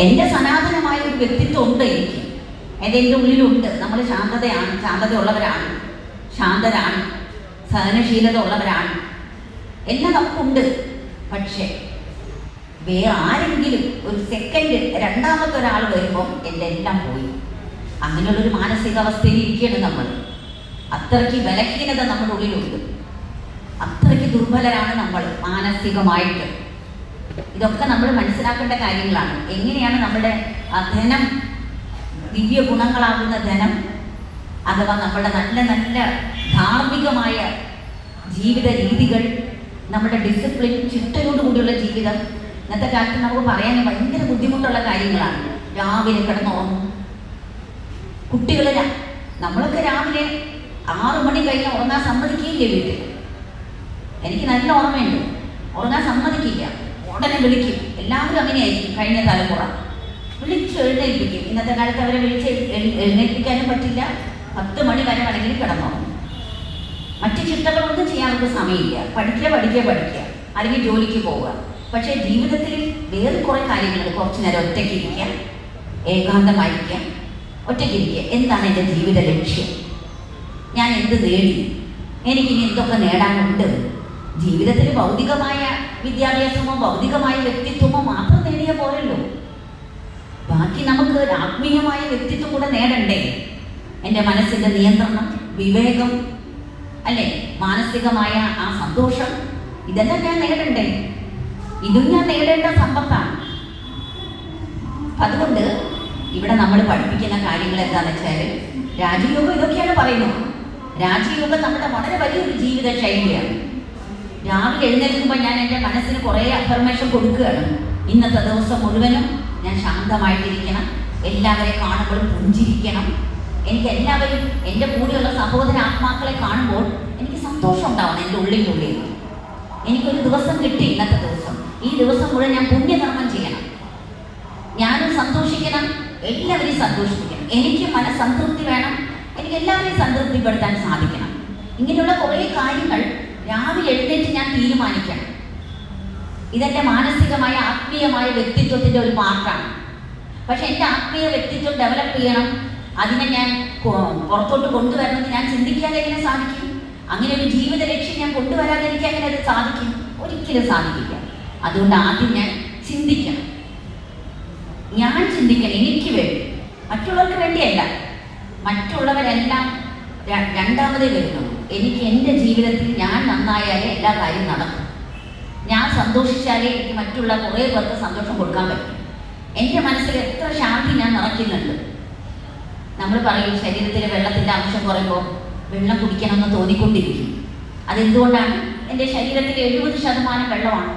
എൻ്റെ സനാതനമായ ഒരു വ്യക്തിത്വം ഉണ്ട് എനിക്ക്, എൻ്റെ ഉള്ളിലുണ്ട്. നമ്മൾ ശാന്തതയാണ്, ശാന്തതയുള്ളവരാണ്, ശാന്തരാണ്, സഹനശീലത ഉള്ളവരാണ്, എല്ലാം നമുക്കുണ്ട്. പക്ഷേ വേറെ ആരെങ്കിലും ഒരു സെക്കൻഡ് രണ്ടാമത്തെ ഒരാൾ വരുമ്പം എൻ്റെ എല്ലാം പോയി. അങ്ങനെയുള്ളൊരു മാനസികാവസ്ഥയിൽ ഇരിക്കുകയാണ് നമ്മൾ. അത്രയ്ക്ക് ബലഹീനത നമ്മുടെ ഉള്ളിലുണ്ട്, അത്രയ്ക്ക് ദുർബലരാണ് നമ്മൾ മാനസികമായിട്ട്. ഇതൊക്കെ നമ്മൾ മനസ്സിലാക്കേണ്ട കാര്യങ്ങളാണ്. എങ്ങനെയാണ് നമ്മുടെ ധനം, ദിവ്യ ഗുണങ്ങളാകുന്ന ധനം, അഥവാ നമ്മുടെ നല്ല നല്ല ധാർമ്മികമായ ജീവിത രീതികൾ, നമ്മുടെ ഡിസിപ്ലിൻ, ചിട്ടയോടുകൂടിയുള്ള ജീവിതം ഇന്നത്തെ കാലത്ത് നമുക്ക് പറയാൻ ഭയങ്കര ബുദ്ധിമുട്ടുള്ള കാര്യങ്ങളാണ്. രാവിലെ കിടന്നുറങ്ങും കുട്ടികൾ. നമ്മളൊക്കെ രാവിലെ 6 മണി കഴിഞ്ഞാൽ ഉറങ്ങാൻ സമ്മതിക്കുകയില്ലേ വീട്ടിൽ. എനിക്ക് നല്ല ഓർമ്മയുണ്ട്, ഉറങ്ങാൻ സമ്മതിക്കില്ല, ഉടനെ വിളിക്കും. എല്ലാവരും അങ്ങനെയായിരിക്കും. കഴിഞ്ഞ തലമുറ വിളിച്ച് എഴുന്നേൽപ്പിക്കും. ഇന്നത്തെ കാലത്ത് അവരെ വിളിച്ച് എഴുന്നേൽപ്പിക്കാനും പറ്റില്ല. 10 മണി വരെ വേണമെങ്കിൽ കിടന്നുറങ്ങും. മറ്റ് ചിട്ടകളൊന്നും ചെയ്യാൻ നമുക്ക് സമയമില്ല. പഠിക്കുക, അല്ലെങ്കിൽ ജോലിക്ക് പോവുക. പക്ഷേ ജീവിതത്തിൽ വേറെ കുറേ കാര്യങ്ങളുണ്ട്. കുറച്ച് നേരം ഒറ്റയ്ക്കിരിക്കുക, ഏകാന്തമായിരിക്കുക, ഒറ്റയ്ക്കിരിക്കുക. എന്താണ് എൻ്റെ ജീവിത ലക്ഷ്യം? ഞാൻ എന്ത് നേടി? എനിക്കിനി എന്തൊക്കെ നേടാനുണ്ട്? ജീവിതത്തിൽ ഭൗതികമായ വിദ്യാഭ്യാസമോ ഭൗതികമായ വ്യക്തിത്വമോ മാത്രം നേടിയാൽ പോരല്ലോ. ബാക്കി നമുക്ക് ആത്മീയമായ വ്യക്തിത്വം കൂടെ നേടണ്ടേ? എൻ്റെ മനസ്സിൻ്റെ നിയന്ത്രണം, വിവേകം, അല്ലേ, മാനസികമായ ആ സന്തോഷം, ഇതെല്ലാം ഞാൻ നേടണ്ടേ? ഇതും ഞാൻ നേടേണ്ട സമ്പത്താണ്. അതുകൊണ്ട് ഇവിടെ നമ്മൾ പഠിപ്പിക്കുന്ന കാര്യങ്ങൾ എന്താണെന്ന് വെച്ചാൽ, രാജയോഗം ഇതൊക്കെയാണ് പറയുന്നത്. രാജയോഗം നമ്മുടെ വളരെ വലിയൊരു ജീവിത ശൈലിയാണ്. രാവിലെ എഴുന്നേൽക്കുമ്പോൾ ഞാൻ എൻ്റെ മനസ്സിന് കുറേ അഫർമേഷൻ കൊടുക്കുകയാണ്. ഇന്നത്തെ ദിവസം മുഴുവനും ഞാൻ ശാന്തമായിട്ടിരിക്കണം, എല്ലാവരെയും കാണുമ്പോഴും പുഞ്ചിരിക്കണം, എനിക്ക് എല്ലാവരും എൻ്റെ കൂടെയുള്ള സഹോദര ആത്മാക്കളെ കാണുമ്പോൾ എനിക്ക് സന്തോഷം ഉണ്ടാവണം. എൻ്റെ ഉള്ളിനുള്ളിൽ എനിക്കൊരു ദിവസം കിട്ടി. ഇന്നത്തെ ദിവസം, ഈ ദിവസം മുഴുവൻ ഞാൻ പുണ്യകർമ്മം ചെയ്യണം, ഞാനും സന്തോഷിക്കണം, എല്ലാവരെയും സന്തോഷിപ്പിക്കണം, എനിക്ക് മനസ്സംതൃപ്തി വേണം, എനിക്ക് എല്ലാവരെയും സംതൃപ്തിപ്പെടുത്താൻ സാധിക്കണം. ഇങ്ങനെയുള്ള കുറേ കാര്യങ്ങൾ രാവിലെ എഴുന്നേറ്റ് ഞാൻ തീരുമാനിക്കണം. ഇതെൻ്റെ മാനസികമായ ആത്മീയമായ വ്യക്തിത്വത്തിൻ്റെ ഒരു പാർട്ടാണ്. പക്ഷെ എൻ്റെ ആത്മീയ വ്യക്തിത്വം ഡെവലപ്പ് ചെയ്യണം, അതിനെ ഞാൻ പുറത്തോട്ട് കൊണ്ടുവരണമെന്ന് ഞാൻ ചിന്തിക്കാതെ എങ്ങനെ സാധിക്കും? അങ്ങനെ ഒരു ജീവിത ലക്ഷ്യം ഞാൻ കൊണ്ടുവരാതെ എനിക്ക് അങ്ങനെ അത് സാധിക്കും? ഒരിക്കലും സാധിക്കില്ല. അതുകൊണ്ട് ആദ്യം ഞാൻ ചിന്തിക്കണം, ഞാൻ ചിന്തിക്കണം എനിക്ക് വേണ്ടി, മറ്റുള്ളവർക്ക് വേണ്ടിയല്ല. മറ്റുള്ളവരെല്ലാം രണ്ടാമതേ വരുന്നുള്ളൂ. എനിക്ക് എൻ്റെ ജീവിതത്തിൽ ഞാൻ നന്നായാലേ എല്ലാ കാര്യവും നടക്കും. ഞാൻ സന്തോഷിച്ചാലേ എനിക്ക് മറ്റുള്ള കുറേ പേർക്ക് സന്തോഷം കൊടുക്കാൻ പറ്റും. എൻ്റെ മനസ്സിൽ എത്ര ശാന്തി ഞാൻ നിറയ്ക്കുന്നുണ്ട്. നമ്മൾ പറയും ശരീരത്തിലെ വെള്ളത്തിൻ്റെ അംശം കുറയുമ്പോൾ വെള്ളം കുടിക്കണമെന്ന് തോന്നിക്കൊണ്ടിരിക്കും. അതെന്തുകൊണ്ടാണ്? എൻ്റെ ശരീരത്തിൽ 70% വെള്ളമാണ്.